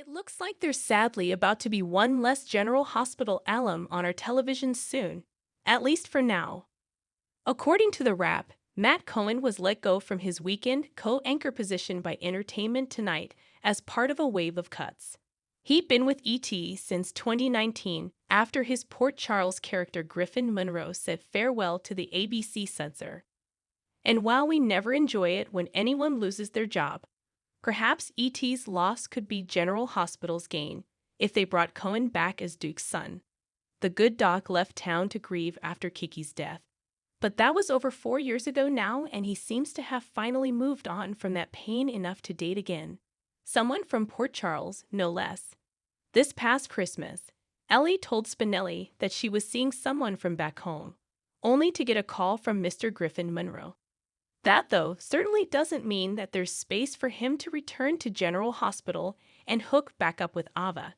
It looks like there's sadly about to be one less General Hospital alum on our televisions soon, at least for now. According to the Wrap, Matt Cohen was let go from his weekend co-anchor position by Entertainment Tonight as part of a wave of cuts. He'd been with ET since 2019 after his Port Charles character Griffin Munro said farewell to the ABC censor. And while we never enjoy it when anyone loses their job, perhaps ET's loss could be General Hospital's gain if they brought Cohen back as Duke's son. The good doc left town to grieve after Kiki's death. But that was over 4 years ago now, and he seems to have finally moved on from that pain enough to date again. Someone from Port Charles, no less. This past Christmas, Ellie told Spinelli that she was seeing someone from back home, only to get a call from Mr. Griffin Munro. That, though, certainly doesn't mean that there's space for him to return to General Hospital and hook back up with Ava.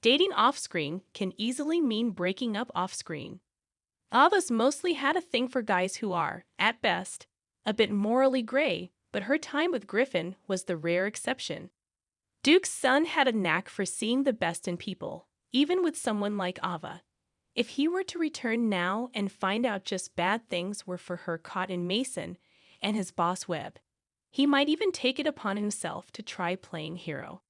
Dating off-screen can easily mean breaking up off-screen. Ava's mostly had a thing for guys who are, at best, a bit morally gray, but her time with Griffin was the rare exception. Duke's son had a knack for seeing the best in people, even with someone like Ava. If he were to return now and find out just bad things were for her caught in Mason and his boss Webb, he might even take it upon himself to try playing hero.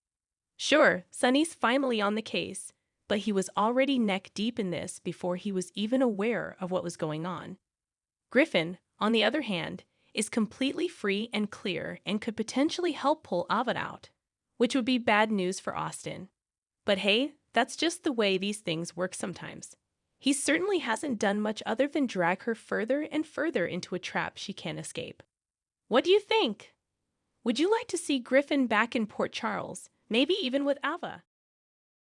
Sure, Sonny's finally on the case, but he was already neck-deep in this before he was even aware of what was going on. Griffin, on the other hand, is completely free and clear and could potentially help pull Ava out, which would be bad news for Austin. But hey, that's just the way these things work sometimes. He certainly hasn't done much other than drag her further and further into a trap she can't escape. What do you think? Would you like to see Griffin back in Port Charles, maybe even with Ava?